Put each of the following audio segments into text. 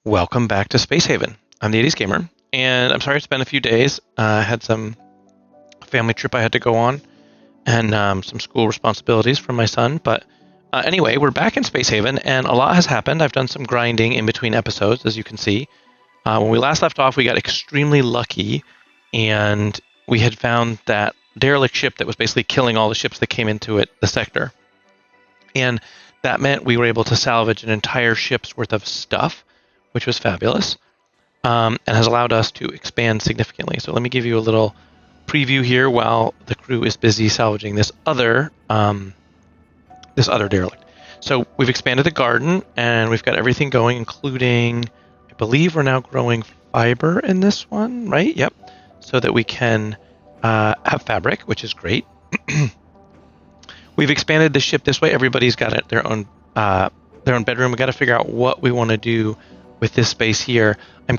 Welcome back to Space Haven. I'm the 80s Gamer, and I'm sorry it's been a few days. I had some family trip I had to go on, and some school responsibilities from my son. But anyway, we're back in Space Haven, and a lot has happened. I've done some grinding in between episodes, as you can see. When we last left off, we got extremely lucky, and we had found that derelict ship that was basically killing all the ships that came into the sector. And that meant we were able to salvage an entire ship's worth of stuff, which was fabulous. And has allowed us to expand significantly. So let me give you a little preview here while the crew is busy salvaging this other derelict. So we've expanded the garden and we've got everything going, including, I believe we're now growing fiber in this one, right? Yep. So that we can have fabric, which is great. We've expanded the ship this way. Everybody's got their own bedroom. We got to figure out what we want to do with this space here. I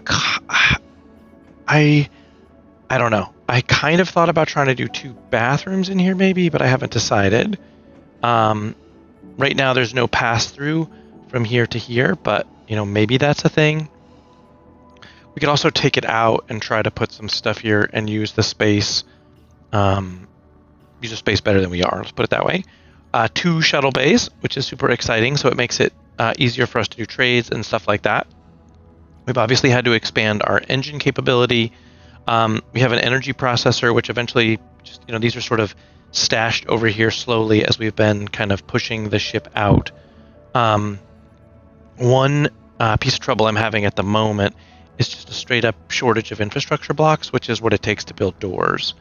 don't know. I kind of thought about trying to do 2 bathrooms in here maybe, but I haven't decided. Right now there's no pass through from here to here, but maybe that's a thing. We could also take it out and try to put some stuff here and use the space better than we are. Let's put it that way. 2 shuttle bays, which is super exciting. So it makes it easier for us to do trades and stuff like that. We've obviously had to expand our engine capability. We have an energy processor, which eventually these are sort of stashed over here slowly as we've been kind of pushing the ship out. One piece of trouble I'm having at the moment is just a straight up shortage of infrastructure blocks, which is what it takes to build doors.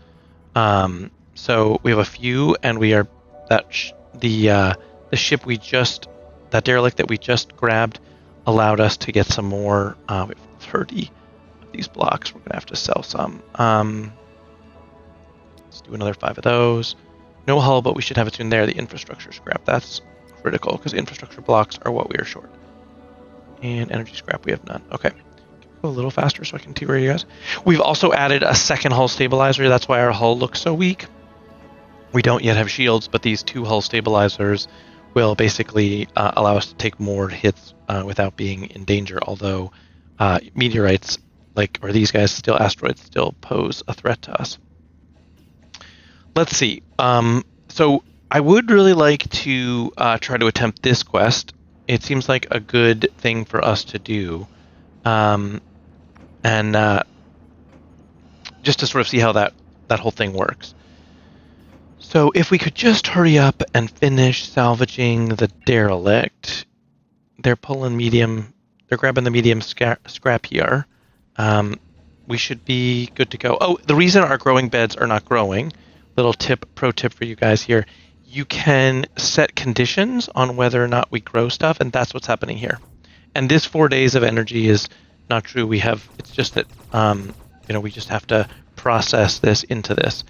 So we have a few, and we are the ship that derelict that we just grabbed allowed us to get some more. We have 30 of these blocks. We're gonna have to sell some. Let's do another 5 of those. No hull, but we should have it soon there. The infrastructure scrap, that's critical because infrastructure blocks are what we are short. And energy scrap, we have none. Okay. Go a little faster so I can see where you guys. We've also added a second hull stabilizer. That's why our hull looks so weak. We don't yet have shields, but these 2 hull stabilizers will basically allow us to take more hits without being in danger, although meteorites, or these guys, asteroids, still pose a threat to us. Let's see. So I would really like to try to attempt this quest. It seems like a good thing for us to do. And just to sort of see how that whole thing works. So if we could just hurry up and finish salvaging the derelict. They're pulling medium. They're grabbing the medium scrap here. We should be good to go. Oh, the reason our growing beds are not growing, pro tip for you guys here, you can set conditions on whether or not we grow stuff, and that's what's happening here. And this 4 days of energy is not true. It's just that, we just have to process this into this,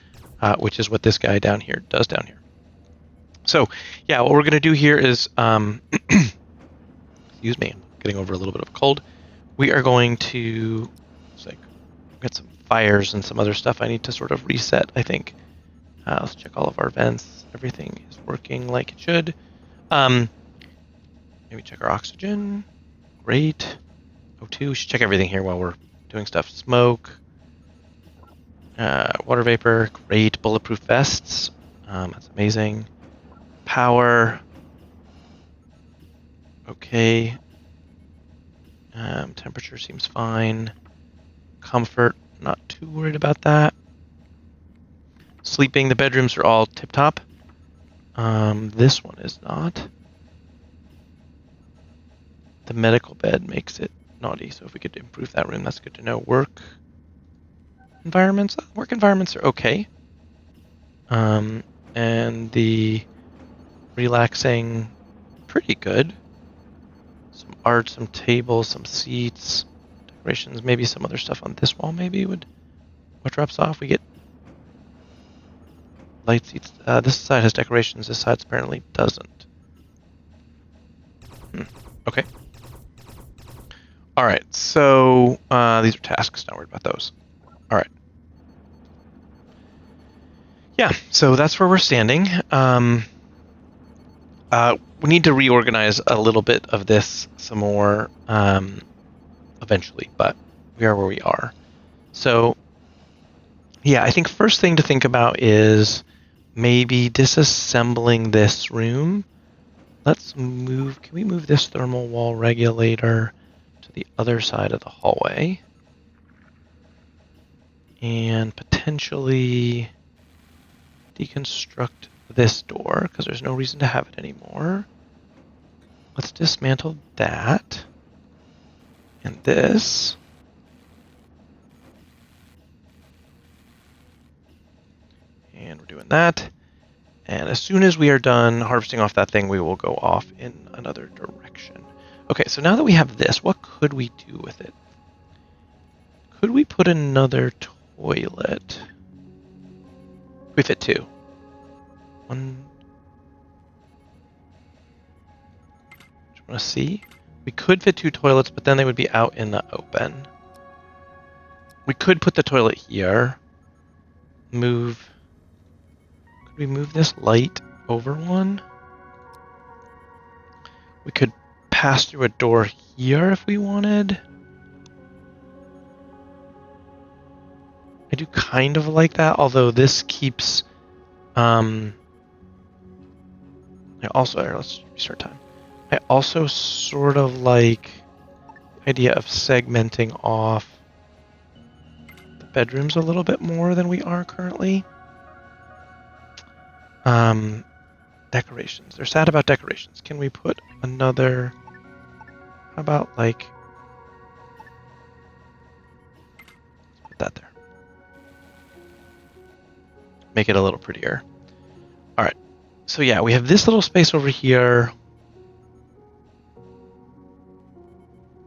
which is what this guy down here does down here. So, yeah, what we're going to do here is, excuse me, I'm getting over a little bit of a cold. We are going to, get some fires and some other stuff I need to sort of reset, I think. Let's check all of our vents. Everything is working like it should. Maybe check our oxygen. Great. O2. We should check everything here while we're doing stuff. Smoke. Water vapor. Great. Bulletproof vests. That's amazing. Power. Okay. Temperature seems fine. Comfort. Not too worried about that. Sleeping. The bedrooms are all tip-top. This one is not. The medical bed makes it naughty, so if we could improve that room, that's good to know. Work environments are okay. And the relaxing, pretty good. Some art, some tables, some seats, decorations, maybe some other stuff on this wall. Maybe what drops off? We get light seats. This side has decorations. This side apparently doesn't. Okay. All right, so these are tasks. Not worried about those. All right. Yeah, so that's where we're standing. We need to reorganize a little bit of this some more. eventually, but we are where we are. So, yeah, I think first thing to think about is maybe disassembling this room. Let's move, can we move this thermal wall regulator to the other side of the hallway? And potentially deconstruct this door, because there's no reason to have it anymore. Let's dismantle that. And this. And we're doing that. And as soon as we are done harvesting off that thing, we will go off in another direction. Okay, so now that we have this, what could we do with it? Could we put another toilet? We fit two. One. Do you want to see? We could fit two toilets, but then they would be out in the open. We could put the toilet here. Move. Could we move this light over one? We could pass through a door here if we wanted. I do kind of like that, although this keeps. I also, let's restart time. I also sort of like the idea of segmenting off the bedrooms a little bit more than we are currently. Decorations. They're sad about decorations. Can we put another? How about like? Put that there. Make it a little prettier. All right. So yeah, we have this little space over here.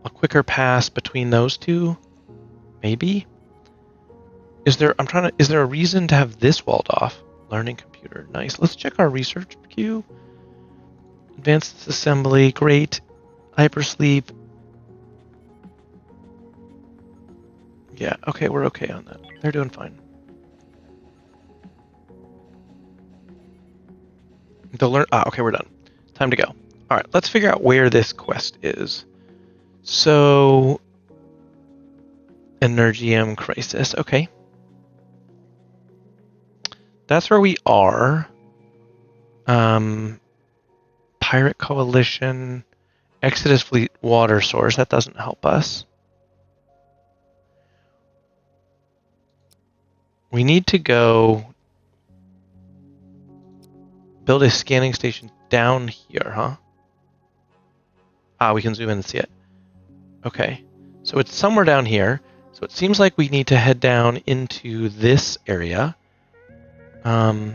A quicker pass between those two, maybe. Is there? Is there a reason to have this walled off? Learning computer. Nice. Let's check our research queue. Advanced assembly. Great. Hypersleep. Yeah. Okay, we're okay on that. They're doing fine. They'll learn. Okay, we're done. Time to go. All right. Let's figure out where this quest is. So, Energium Crisis. Okay. That's where we are. Pirate Coalition. Exodus Fleet Water Source. That doesn't help us. We need to go build a scanning station down here, huh? We can zoom in and see it. Okay. So it's somewhere down here. So it seems like we need to head down into this area. Wow.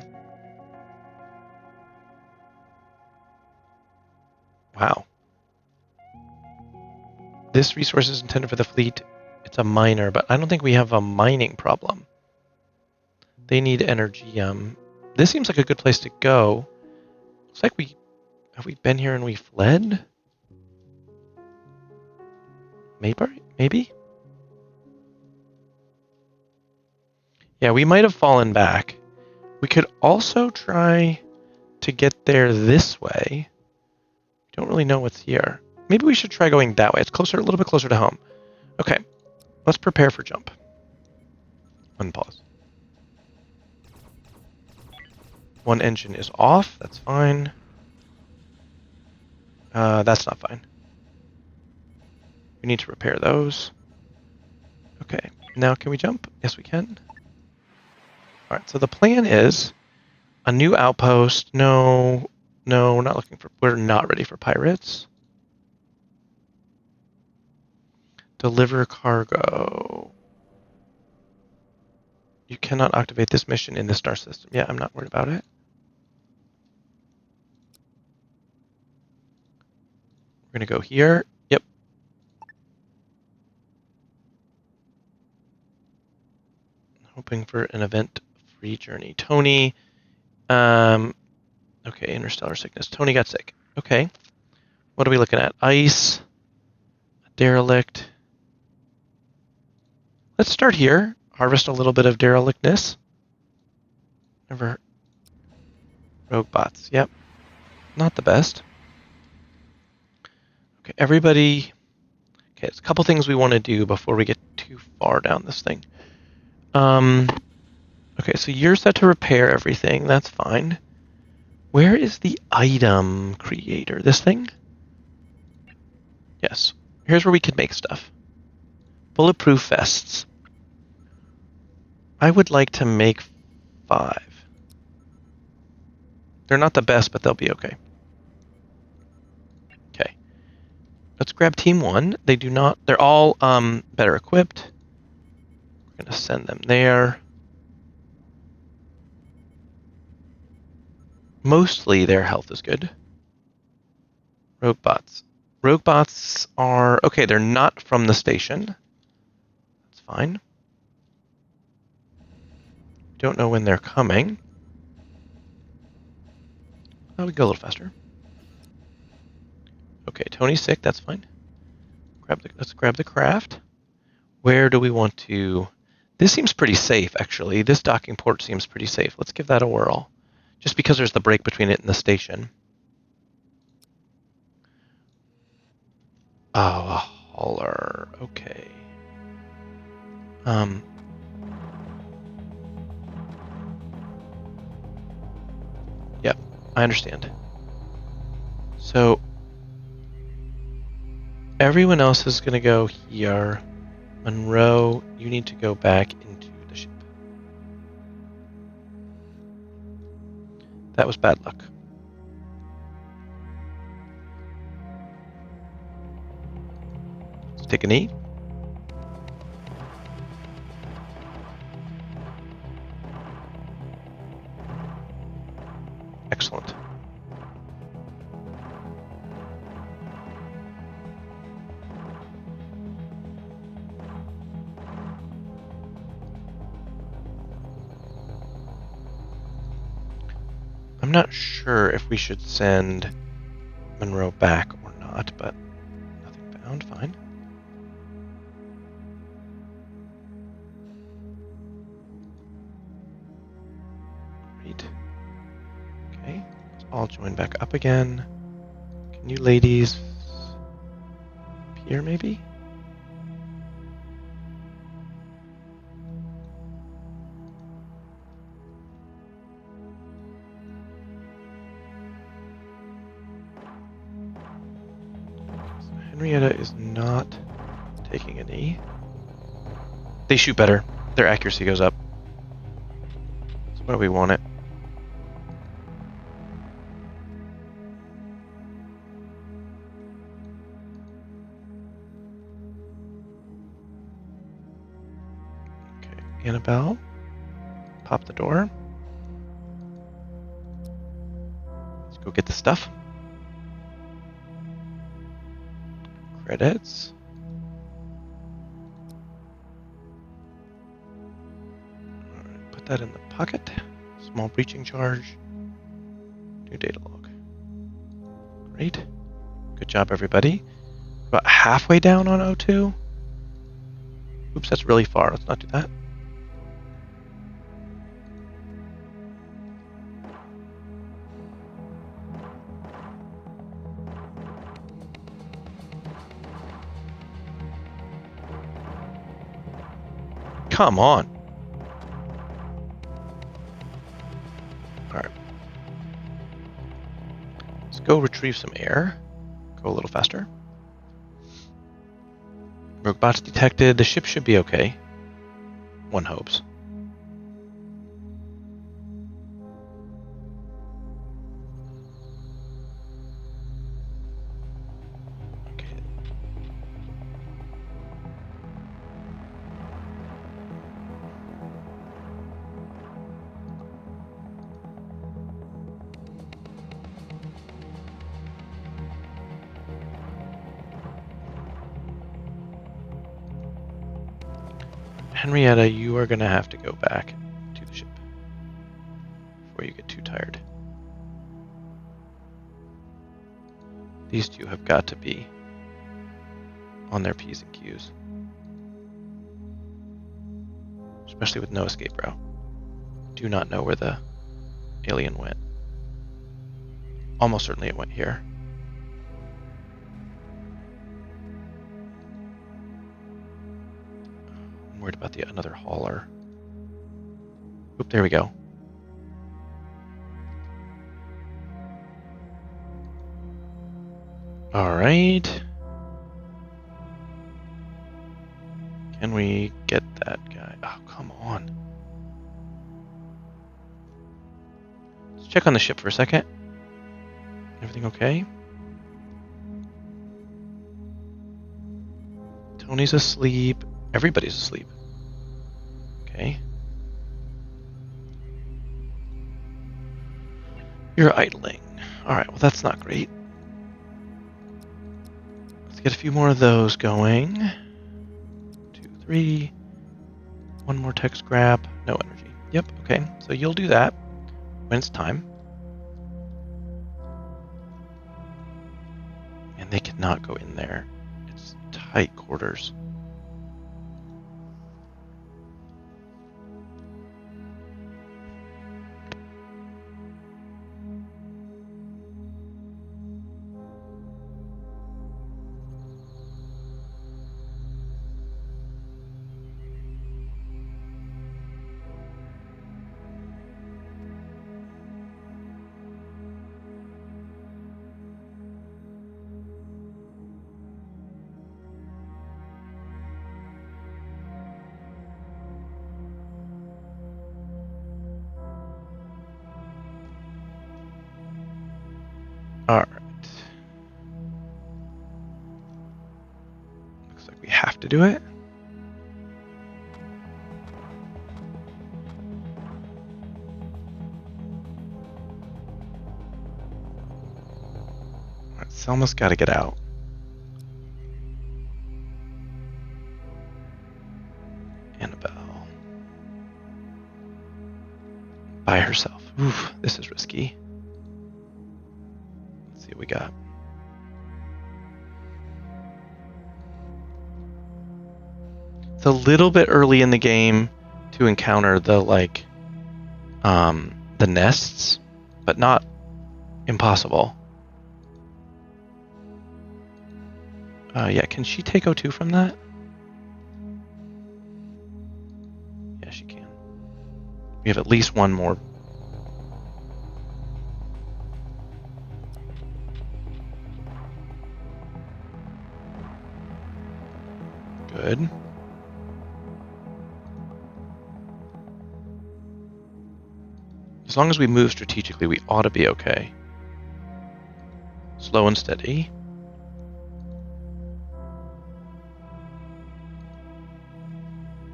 This resource is intended for the fleet. It's a miner, but I don't think we have a mining problem. They need energy. This seems like a good place to go. Looks like have we been here and we fled? Maybe? Yeah, we might have fallen back. We could also try to get there this way. Don't really know what's here. Maybe we should try going that way. It's closer, a little bit closer to home. Okay, let's prepare for jump. Unpause. One engine is off. That's fine. That's not fine. We need to repair those. Okay, now can we jump? Yes, we can. All right, so the plan is a new outpost. No, we're not looking for. We're not ready for pirates. Deliver cargo. You cannot activate this mission in the star system. Yeah, I'm not worried about it. We're going to go here. Yep. Hoping for an event-free journey. Tony. Okay, interstellar sickness. Tony got sick. Okay. What are we looking at? Ice. Derelict. Let's start here. Harvest a little bit of derelictness. Never. Rogue bots. Yep. Not the best. Okay, everybody. Okay, there's a couple things we want to do before we get too far down this thing. Okay, so you're set to repair everything. That's fine. Where is the item creator? This thing? Yes. Here's where we could make stuff. Bulletproof vests. I would like to make 5. They're not the best, but they'll be okay. Okay. Let's grab team 1. They do not... They're all better equipped. We're going to send them there. Mostly their health is good. Rogue bots. Rogue bots are... Okay, they're not from the station. That's fine. Don't know when they're coming. Oh, we can go a little faster. Okay, Tony's sick. That's fine. Let's grab the craft. Where do we want to... This seems pretty safe, actually. This docking port seems pretty safe. Let's give that a whirl. Just because there's the break between it and the station. Oh, a hauler. Okay. Yep, I understand. So, everyone else is going to go here. Monroe, you need to go back into the ship. That was bad luck. Let's take a knee. Excellent. I'm not sure if we should send Monroe back or not, but nothing found, fine. Great. Okay, let's all join back up again. Can you ladies appear maybe? Henrietta is not taking a knee. They shoot better. Their accuracy goes up. So what do we want it? Okay, Annabelle. Pop the door. Let's go get the stuff. Credits. Alright, put that in the pocket. Small breaching charge. New data log. Great. Good job, everybody. About halfway down on O2. Oops, that's really far. Let's not do that. Come on. Alright. Let's go retrieve some air. Go a little faster. Rogue bots detected. The ship should be okay. One hopes. Okay. Henrietta, you are going to have to go back to the ship before you get too tired. These two have got to be on their P's and Q's. Especially with no escape route. Do not know where the alien went. Almost certainly it went here. worried about the another hauler. Oop, there we go. All right. Can we get that guy? Oh, come on. Let's check on the ship for a second. Everything okay? Tony's asleep. Everybody's asleep. Okay. You're idling. Alright, well that's not great. Let's get a few more of those going. 2, 3. One more tech scrap. No energy. Yep, okay. So you'll do that when it's time. And they cannot go in there. It's tight quarters. Alright. Looks like we have to do it. Alright, Selma's got to get out. Annabelle. By herself. Oof, this is risky. Let's see what we got. It's a little bit early in the game to encounter the the nests, but not impossible. Yeah, can she take O2 from that? Yeah, she can. We have at least one more. Good. As long as we move strategically, we ought to be okay. Slow and steady.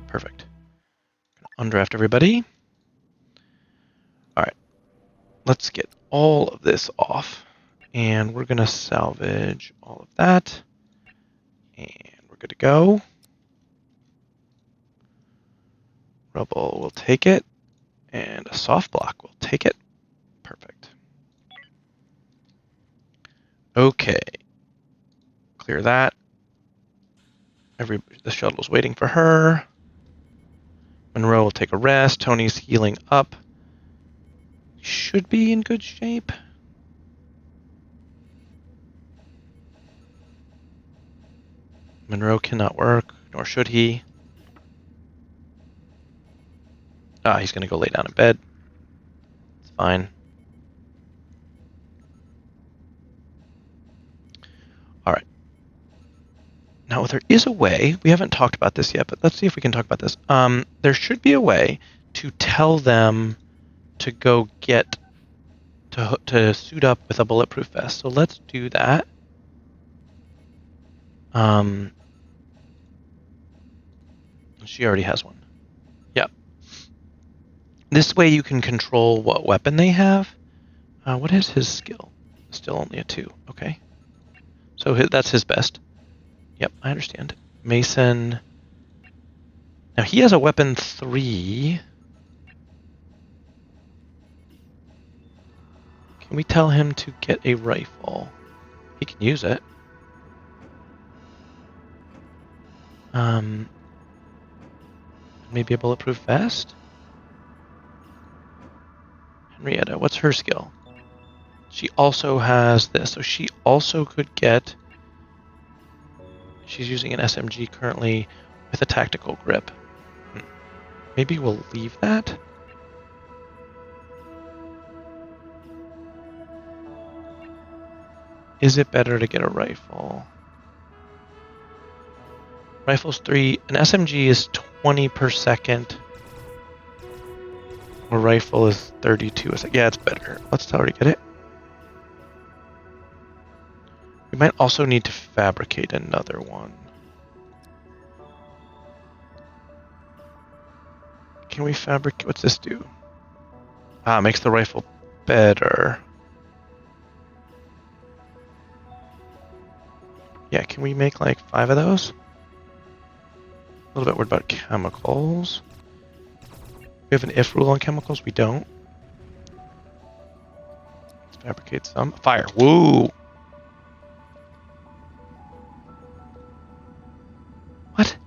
Perfect. Undraft everybody. Alright. Let's get all of this off. And we're going to salvage all of that. And we're good to go. Rubble will take it. And a soft block will take it. Perfect. Okay. Clear that. The shuttle's waiting for her. Monroe will take a rest. Tony's healing up. Should be in good shape. Monroe cannot work, nor should he. He's going to go lay down in bed. It's fine. Alright. Now, there is a way, we haven't talked about this yet, but let's see if we can talk about this. There should be a way to tell them to go get, to suit up with a bulletproof vest. So let's do that. She already has one. Yep. This way you can control what weapon they have. What is his skill? Still only a 2. Okay. So that's his best. Yep, I understand. Mason. Now he has a weapon 3. Can we tell him to get a rifle? He can use it. Maybe a bulletproof vest? Henrietta, what's her skill? She also has this, so she also could get... She's using an SMG currently with a tactical grip. Maybe we'll leave that. Is it better to get a rifle? Rifle's 3. An SMG is 20 per second. A rifle is 32 a second. Yeah, it's better. Let's tell her to get it. We might also need to fabricate another one. Can we fabricate? What's this do? Ah, makes the rifle better. Yeah, can we make like 5 of those? A little bit worried about chemicals. We have an if rule on chemicals. We don't. Let's fabricate some. Fire. Woo! What?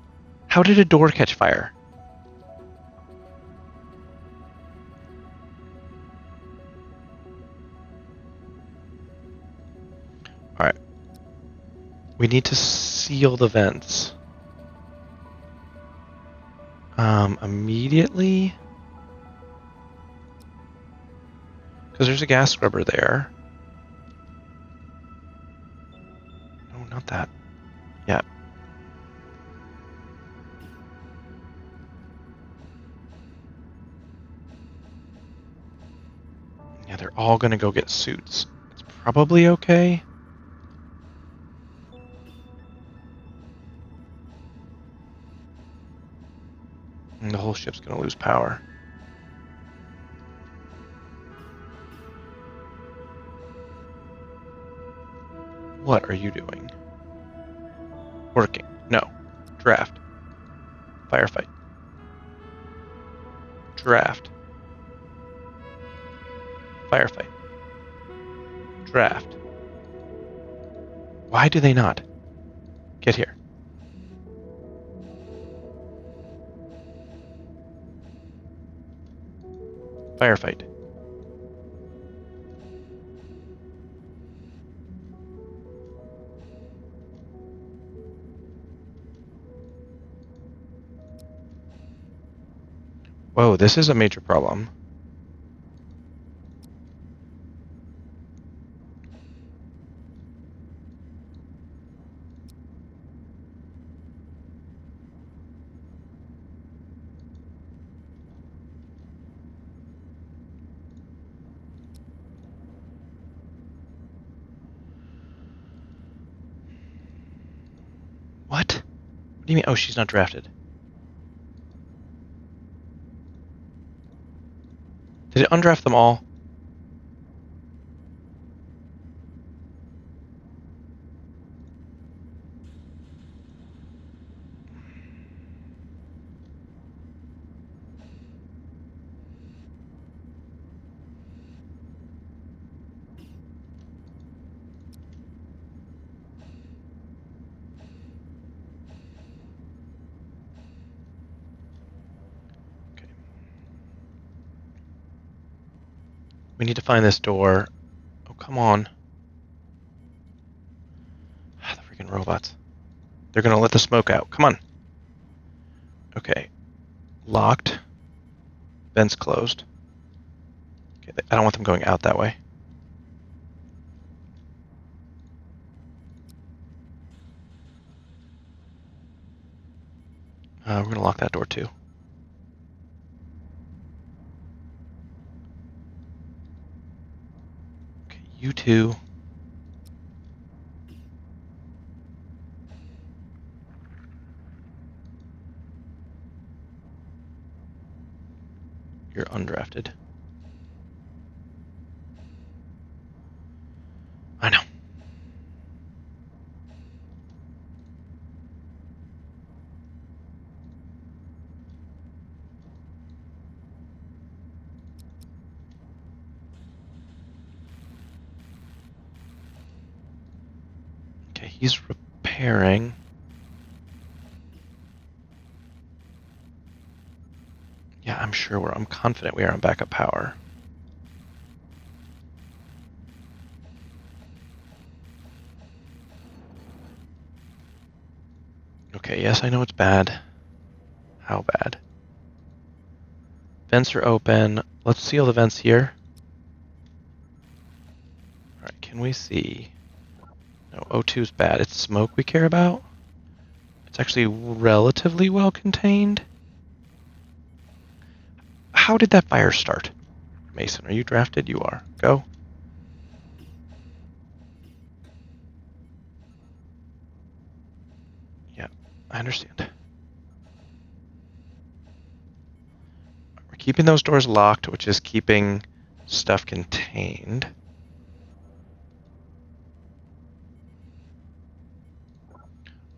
How did a door catch fire? Alright. We need to seal the vents. Immediately? Because there's a gas scrubber there. No, not that. Yeah. Yeah, they're all gonna go get suits. It's probably okay. And the whole ship's gonna lose power. What are you doing? Working. No. Draft. Firefight. Draft. Firefight. Draft. Why do they not? Get here. Firefight. Whoa, this is a major problem. What? What do you mean? Oh, she's not drafted. Did it undraft them all? Okay. We need to find this door. Oh, come on. The freaking robots. They're gonna let the smoke out. Come on. Okay. Locked. Vents closed. Okay, I don't want them going out that way. We're gonna lock that door too. Okay, you two. You're undrafted. I know. Okay, he's repairing. Yeah, I'm confident we are on backup power. Okay, yes, I know it's bad. How bad? Vents are open. Let's seal the vents here. Alright, can we see? No, O2 is bad. It's smoke we care about. It's actually relatively well contained. How did that fire start? Mason, are you drafted? You are. Go. Yeah, I understand. We're keeping those doors locked, which is keeping stuff contained.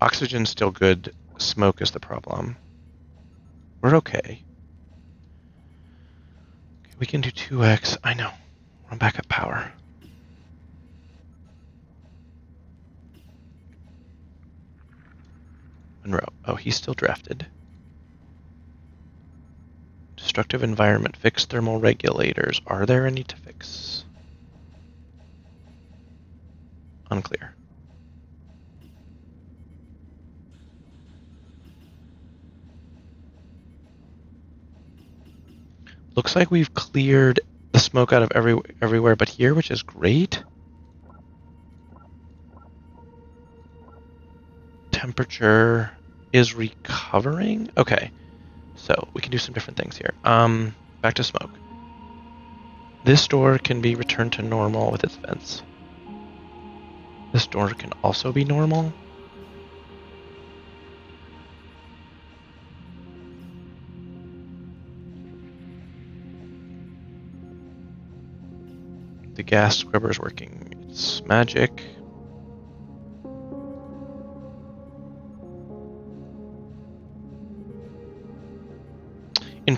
Oxygen's still good. Smoke is the problem. We're okay. We can do 2x. I know. We're on backup power. Monroe. Oh, he's still drafted. Destructive environment. Fix thermal regulators. Are there any to fix? Unclear. Looks like we've cleared the smoke out of everywhere but here, which is great. Temperature is recovering. Okay, so we can do some different things here. Back to smoke. This door can be returned to normal with its vents. This door can also be normal. The gas scrubber is working. It's magic. In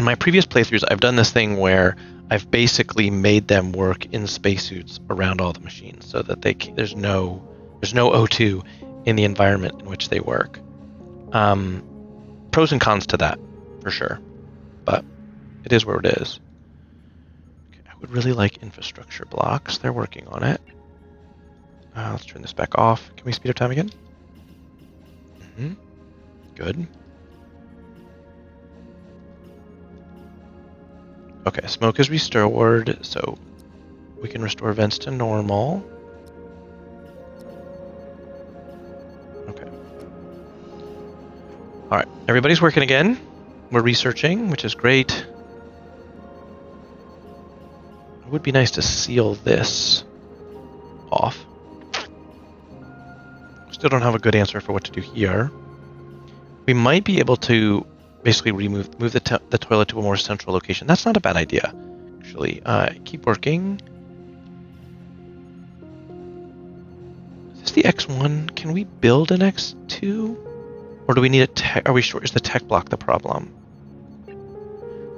my previous playthroughs, I've done this thing where I've basically made them work in spacesuits around all the machines, so that there's no O2 in the environment in which they work. Pros and cons to that, for sure, but it is where it is. Okay, I would really like infrastructure blocks. They're working on it. Let's turn this back off. Can we speed up time again? Good. Okay, smoke is restored, so we can restore vents to normal. Okay. Alright, everybody's working again. We're researching, which is great. It would be nice to seal this off. Still don't have a good answer for what to do here. We might be able to basically move the toilet to a more central location. That's not a bad idea, actually. Keep working. Is this the X1? Can we build an X2? Or do we need a tech? Are we sure? Is the tech block the problem?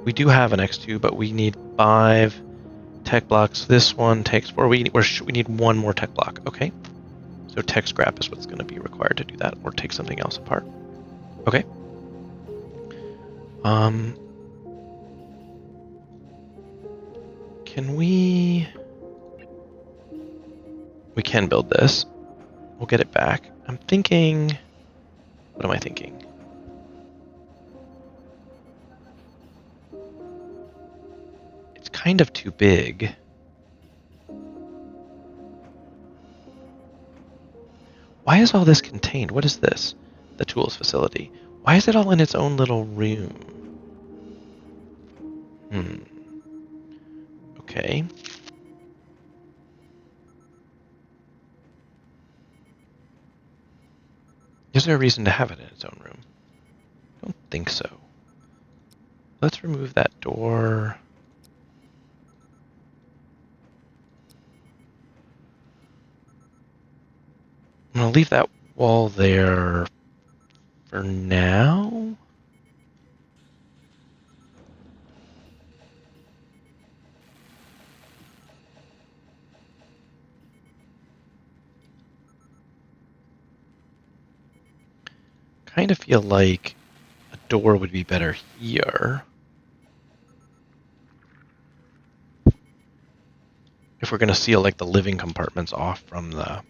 We do have an X2, but we need 5 tech blocks. This one takes 4. We need 1 more tech block. Okay. So tech scrap is what's going to be required to do that, or take something else apart. Okay. Can we can build this. We'll get it back. I'm thinking, what am I thinking? It's kind of too big. Why is all this contained? What is this? The tools facility. Why is it all in its own little room? Okay. Is there a reason to have it in its own room? I don't think so. Let's remove that door. I'm going to leave that wall there for now. Kind of feel like a door would be better here. If we're going to seal like the living compartments off from the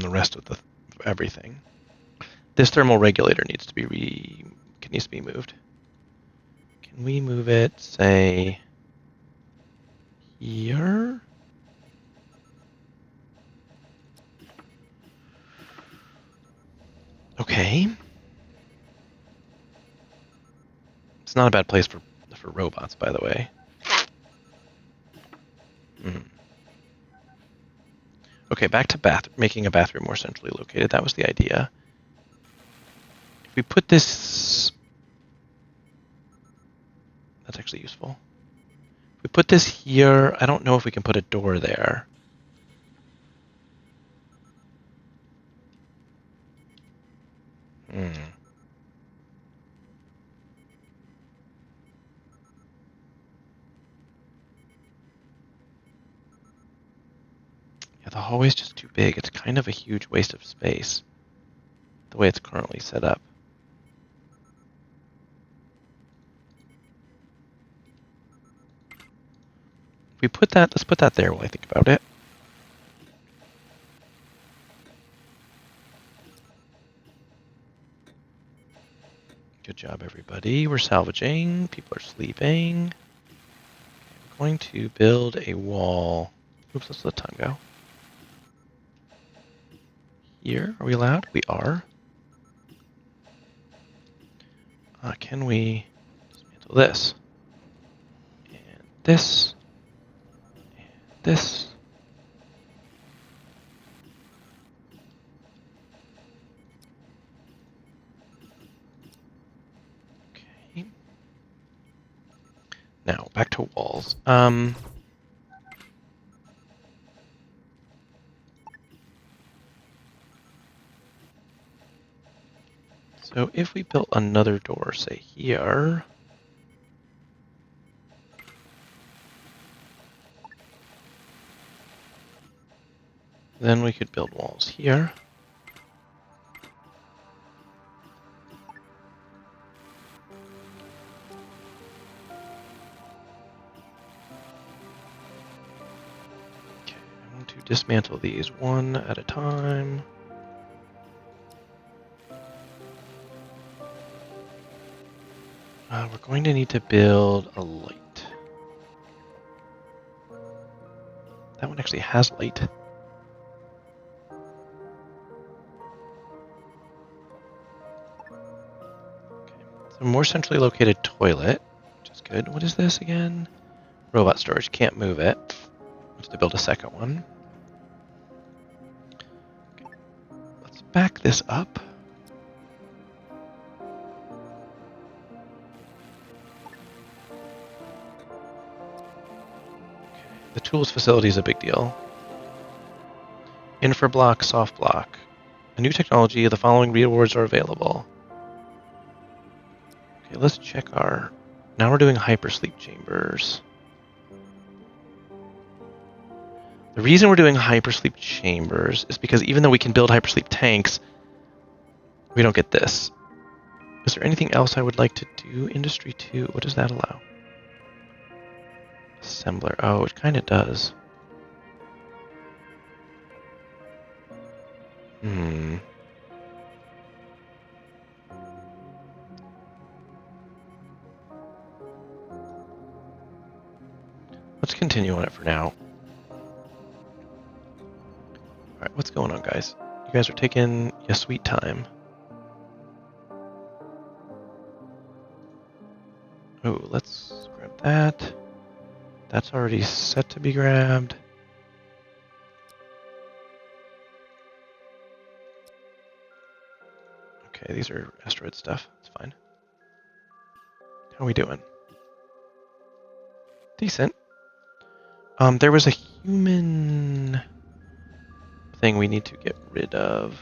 rest of everything. This thermal regulator needs to be moved. Can we move it, say, here? Okay. It's not a bad place for robots, by the way. Okay, back to making a bathroom more centrally located. That was the idea. If we put this... That's actually useful. If we put this here, I don't know if we can put a door there. Yeah, the hallway's just too big. It's kind of a huge waste of space, the way it's currently set up. If we put that, let's put that there while I think about it. Good job, everybody. We're salvaging. People are sleeping. I'm going to build a wall. Oops, let's let time go. Here, are we allowed? We are. Can we dismantle this? And this. And this. Okay. Now, back to walls. So if we built another door, say here, then we could build walls here. Okay, I want to dismantle these one at a time. We're going to need to build a light. That one actually has light. Okay, so more centrally located toilet, which is good. What is this again? Robot storage, can't move it. Let's have to build a second one. Okay. Let's back this up. The tools facility is a big deal. Infra block, soft block. A new technology, the following rewards are available. Okay, let's check our... Now we're doing hypersleep chambers. The reason we're doing hypersleep chambers is because even though we can build hypersleep tanks, we don't get this. Is there anything else I would like to do? Industry 2, what does that allow? Assembler, oh, it kind of does. Let's continue on it for now. Alright, what's going on, guys? You guys are taking your sweet time. Oh, let's grab that. That's already set to be grabbed. Okay, these are asteroid stuff. It's fine. How are we doing? Decent. There was a human thing we need to get rid of.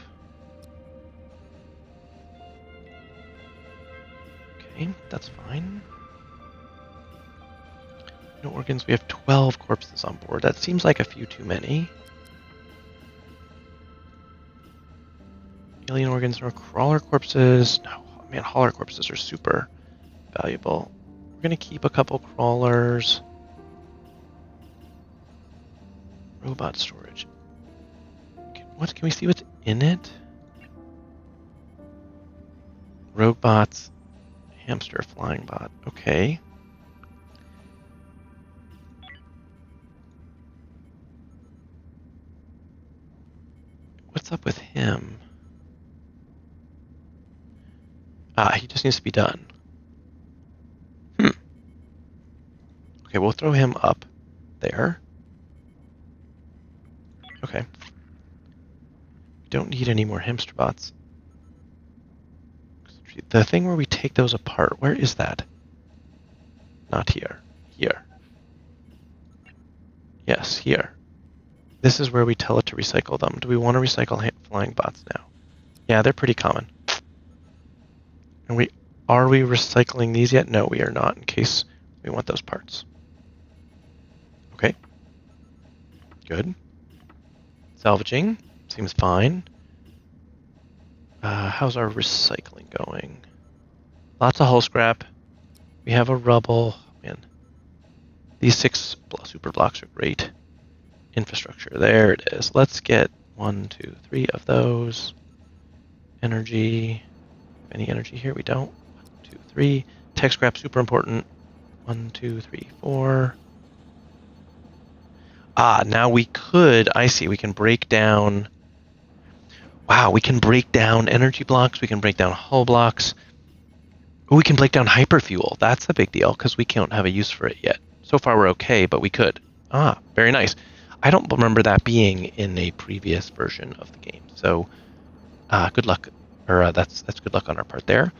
Okay, that's fine. No organs. We have 12 corpses on board. That seems like a few too many. Alien organs or crawler corpses. No, man, hauler corpses are super valuable. We're gonna keep a couple crawlers. Robot storage. What? Can we see what's in it? Rogue bots. Hamster flying bot. Okay. What's up with him? He just needs to be done. Okay, we'll throw him up there. Okay. We don't need any more hamster bots. The thing where we take those apart, where is that? Not here. Here. Yes, here. This is where we tell it to recycle them. Do we want to recycle flying bots now? Yeah, they're pretty common. And are we recycling these yet? No, we are not, in case we want those parts. Okay. Good. Salvaging. Seems fine. How's our recycling going? Lots of hull scrap. We have a rubble. Man, these 6 super blocks are great. Infrastructure. There it is. Let's get 1, 2, 3 of those. Energy. Any energy here? We don't. 1, 2, 3. Tech scrap, super important. 1, 2, 3, 4. Now we could. I see. We can break down. Wow, we can break down energy blocks. We can break down hull blocks. We can break down hyperfuel. That's a big deal because we can't have a use for it yet. So far we're okay, but we could. Very nice. I don't remember that being in a previous version of the game. So good luck. Or that's good luck on our part there.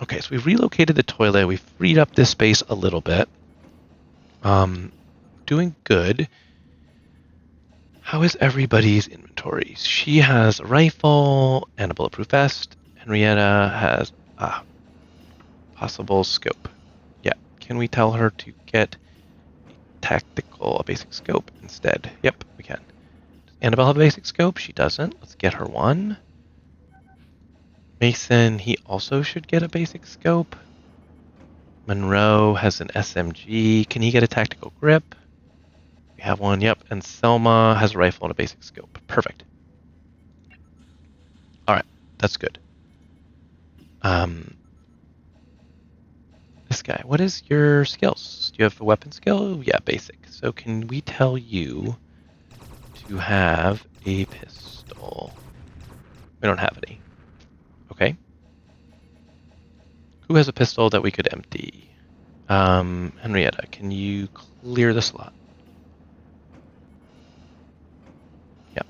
Okay, so we've relocated the toilet. We've freed up this space a little bit. Doing good. How is everybody's inventory? She has a rifle and a bulletproof vest. Henrietta has a possible scope. Yeah. Can we tell her to get a basic scope instead? Yep, we can. Does Annabelle have a basic scope? She doesn't. Let's get her one. Mason, he also should get a basic scope. Monroe has an SMG. Can he get a tactical grip? We have one, yep. And Selma has a rifle and a basic scope. Perfect. Alright, that's good. This guy, what is your skills? Do you have a weapon skill? Yeah, basic. So can we tell you to have a pistol? We don't have any. Okay. Who has a pistol that we could empty? Henrietta, can you clear the slot? Yep.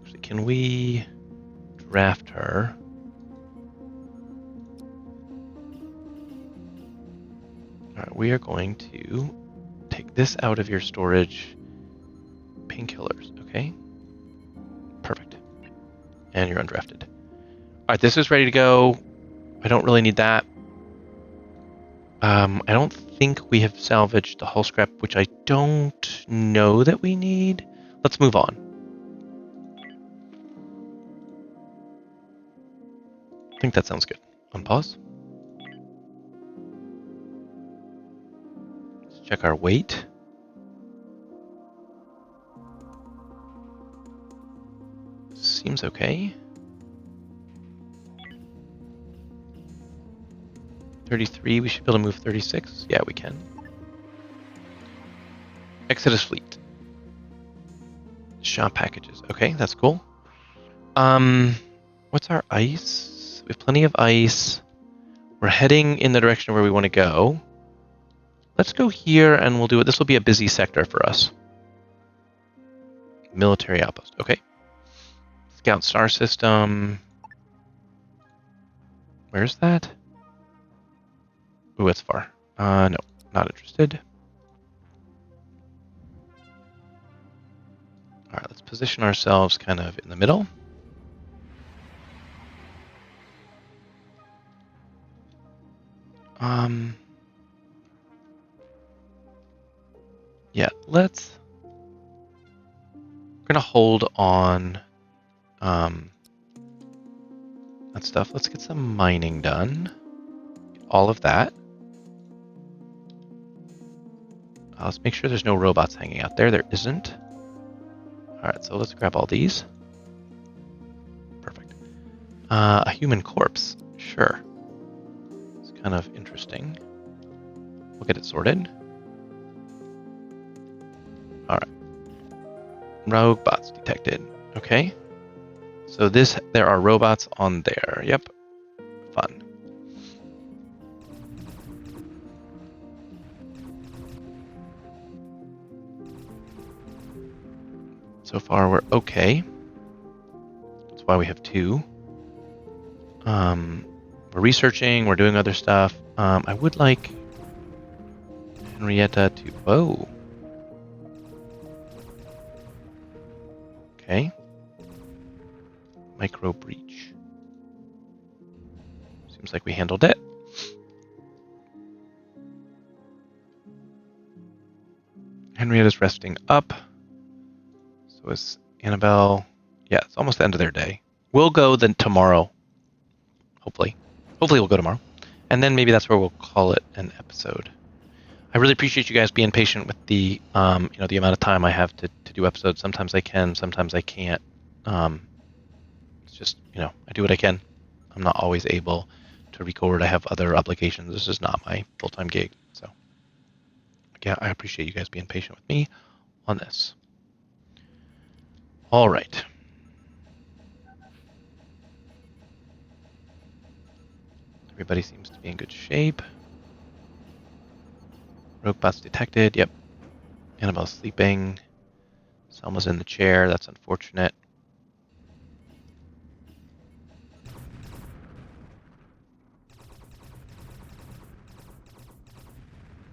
Actually, can we draft her? Alright, we are going to take this out of your storage. Painkillers, okay? Perfect. And you're undrafted. Alright, this is ready to go. I don't really need that. I don't think we have salvaged the hull scrap, which I don't know that we need. Let's move on. I think that sounds good. Unpause. Let's check our weight. Seems okay. 33, we should be able to move 36. Yeah, we can. Exodus fleet. Shop packages. Okay, that's cool. What's our ice? We have plenty of ice. We're heading in the direction where we want to go. Let's go here and we'll do it. This will be a busy sector for us. Military outpost. Okay. Scout star system. Where's that? Ooh, it's far. No, not interested. Alright, let's position ourselves kind of in the middle. Yeah, we're gonna hold on that stuff. Let's get some mining done. All of that. Let's make sure there's no robots hanging out there. There isn't. Alright, so let's grab all these. Perfect. A human corpse. Sure. It's kind of interesting. We'll get it sorted. All right. Rogue bots detected. Okay. So there are robots on there. Yep. Fun. So far we're okay. That's why we have 2. We're researching. We're doing other stuff. I would like Henrietta to... Whoa. Okay. Micro breach. Seems like we handled it. Henrietta's resting up. So is Annabelle. Yeah, it's almost the end of their day. We'll go then tomorrow. Hopefully. Hopefully we'll go tomorrow. And then maybe that's where we'll call it an episode. I really appreciate you guys being patient with the the amount of time I have to do episodes. Sometimes I can, sometimes I can't. It's just, I do what I can. I'm not always able to record. I have other obligations. This is not my full-time gig. So, yeah, I appreciate you guys being patient with me on this. All right. Everybody seems to be in good shape. Rogue bots detected. Yep. Annabelle's sleeping. Selma's in the chair. That's unfortunate.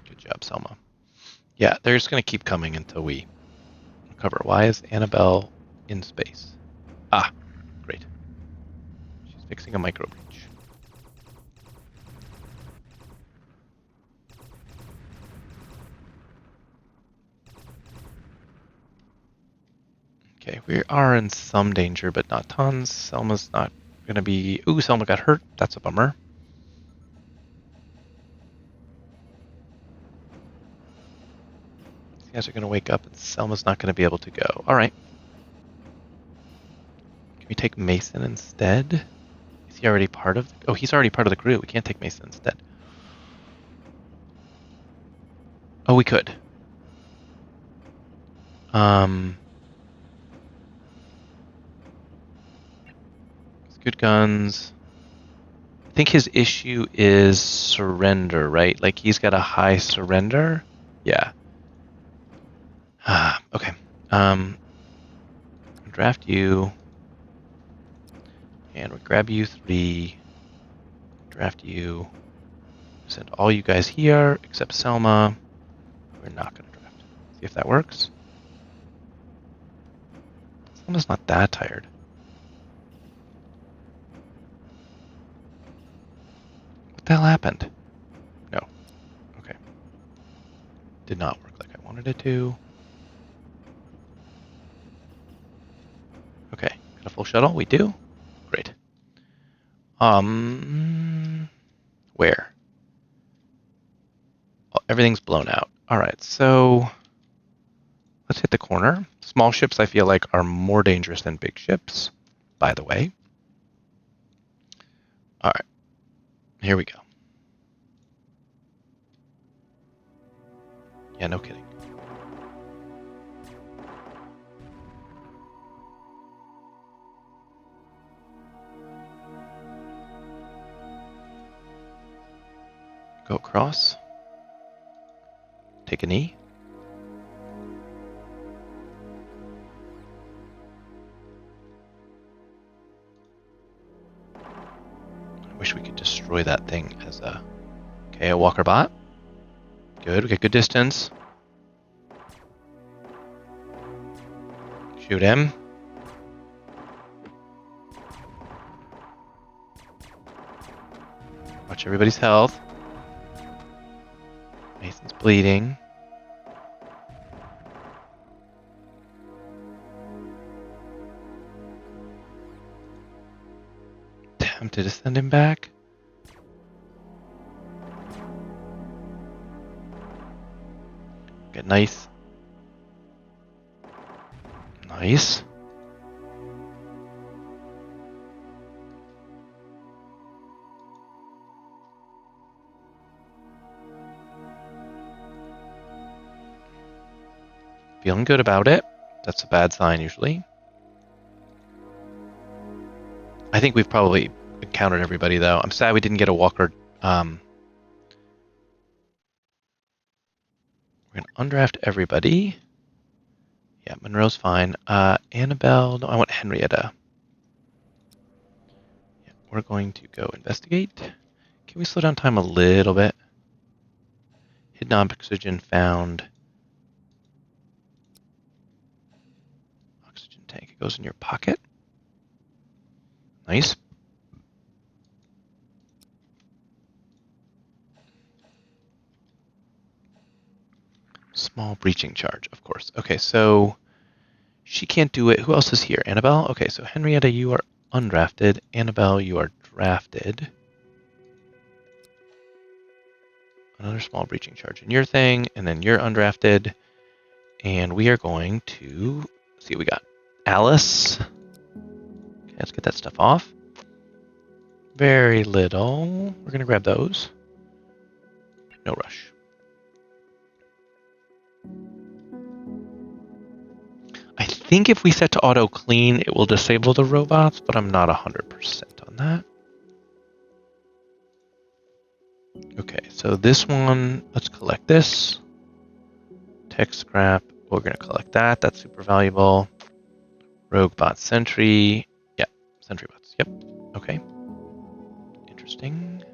Good job, Selma. Yeah, they're just going to keep coming until we recover. Why is Annabelle in space? Ah, great. She's fixing a micro breach. Okay, we are in some danger, but not tons. Selma's not going to be... Ooh, Selma got hurt. That's a bummer. These guys are going to wake up, and Selma's not going to be able to go. All right. Can we take Mason instead? Is he already part of... Oh, he's already part of the crew. We can't take Mason instead. Oh, we could. Good guns. I think his issue is surrender, right? Like he's got a high surrender. Yeah. Okay. Draft you. And we grab you 3. Draft you. Send all you guys here except Selma. We're not going to draft. See if that works. Selma's not that tired. What the hell happened? No. Okay. Did not work like I wanted it to. Okay. Got a full shuttle? We do? Great. Where? Oh, everything's blown out. All right, so let's hit the corner. Small ships, I feel like, are more dangerous than big ships, by the way. All right, here we go. Yeah, no kidding. Go across. Take a knee. I wish we could destroy that thing as a... Okay, a walker bot. Good, we get good distance. Shoot him. Watch everybody's health. Mason's bleeding. Tempted to send him back. Get nice. Nice. Feeling good about it. That's a bad sign usually. I think we've probably encountered everybody though. I'm sad we didn't get a walker. We're gonna undraft everybody. Yeah, Monroe's fine. Annabelle, no, I want Henrietta. Yeah, we're going to go investigate. Can we slow down time a little bit? Hidden oxygen found. Oxygen tank. It goes in your pocket. Nice. Small breaching charge, of course. Okay, so she can't do it. Who else is here? Annabelle? Okay, so Henrietta, you are undrafted. Annabelle, you are drafted. Another small breaching charge in your thing, and then you're undrafted. And we are going to see what we got. Alice. Okay, let's get that stuff off. Very little. We're going to grab those. No rush. I think if we set to auto clean, it will disable the robots, but I'm not 100% on that. Okay, so this one, let's collect this. Tech scrap, we're going to collect that. That's super valuable. Rogue bot sentry. Yeah, sentry bots. Yep. Okay. Interesting.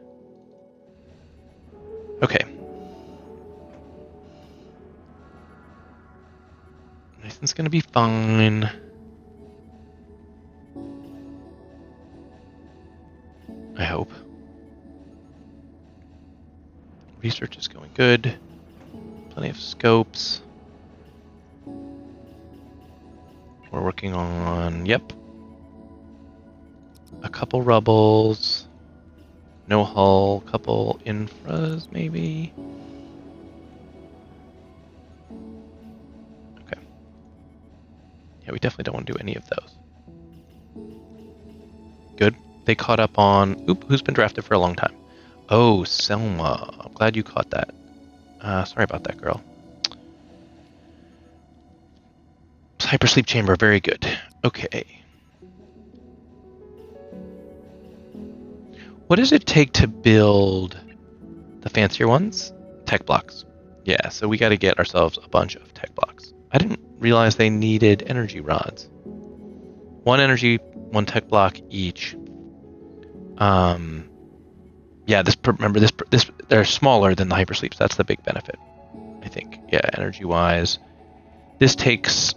Okay. Nathan's going to be fine. I hope. Research is going good. Plenty of scopes. We're working on, yep, a couple rubbles. No hull, couple infras maybe. Okay. Yeah, we definitely don't want to do any of those. Good. They caught up on, who's been drafted for a long time? Oh, Selma. I'm glad you caught that. Sorry about that, girl. Hypersleep chamber, very good. Okay. What does it take to build the fancier ones? Tech blocks. Yeah, so we got to get ourselves a bunch of tech blocks. I didn't realize they needed energy rods. One energy, one tech block each. Yeah, remember this they're smaller than the hypersleeps. That's the big benefit, I think. Yeah, energy wise, this takes.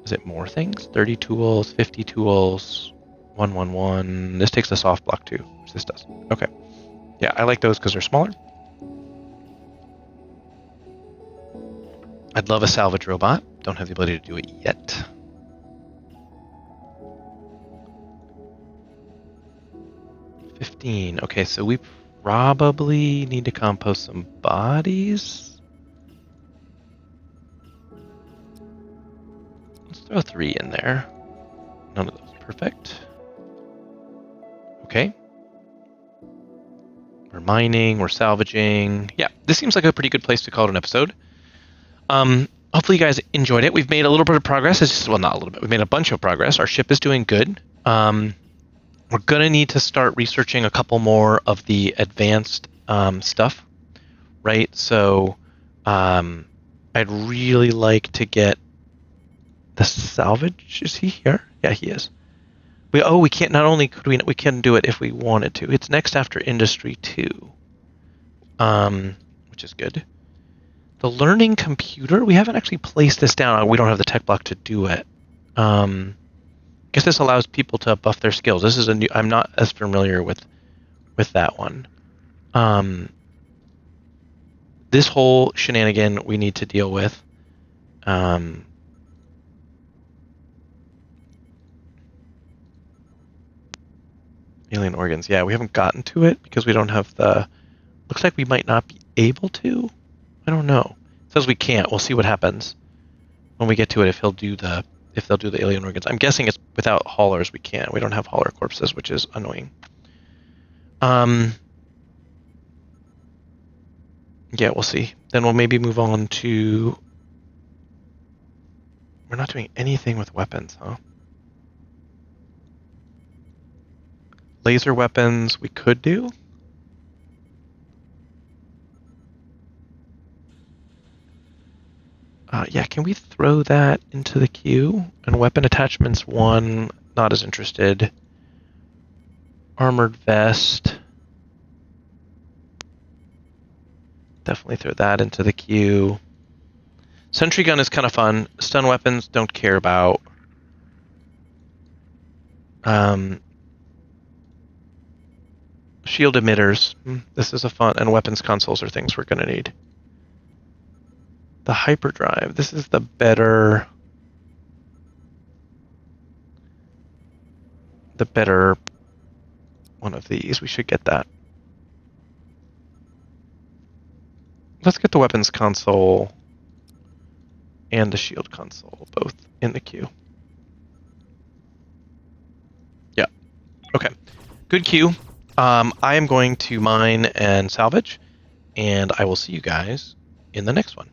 Is it more things? 30 tools, 50 tools, 111. This takes the soft block too, which this does. Okay. Yeah, I like those because they're smaller. I'd love a salvage robot. Don't have the ability to do it yet. $15. Okay, so we probably need to compost some bodies. Let's throw 3 in there. None of those. Perfect. Okay. We're mining, we're salvaging. Yeah, this seems like a pretty good place to call it an episode. Hopefully you guys enjoyed it. We've made a little bit of progress. Well, not a little bit. We've made a bunch of progress. Our ship is doing good. We're going to need to start researching a couple more of the advanced stuff, right? So I'd really like to get the salvage. Is he here? Yeah, he is. We can't. Not only could we can do it if we wanted to. It's next after Industry 2, which is good. The learning computer. We haven't actually placed this down. We don't have the tech block to do it. I guess this allows people to buff their skills. This is a new. I'm not as familiar with that one. This whole shenanigan we need to deal with. Alien organs. Yeah, we haven't gotten to it because we don't have the. Looks like we might not be able to. I don't know. It says we can't. We'll see what happens when we get to it. If they'll do the alien organs. I'm guessing it's without haulers. We can't. We don't have hauler corpses, which is annoying. Yeah, we'll see. Then we'll maybe move on to We're not doing anything with weapons, huh? Laser weapons we could do. Yeah, can we throw that into the queue? And weapon attachments 1, not as interested. Armored vest. Definitely throw that into the queue. Sentry gun is kind of fun. Stun weapons, don't care about. Shield emitters. This is a fun, and weapons consoles are things we're going to need. The hyperdrive. This is the better one of these. We should get that. Let's get the weapons console and the shield console both in the queue. Yeah. Okay. Good queue. I am going to mine and salvage, and I will see you guys in the next one.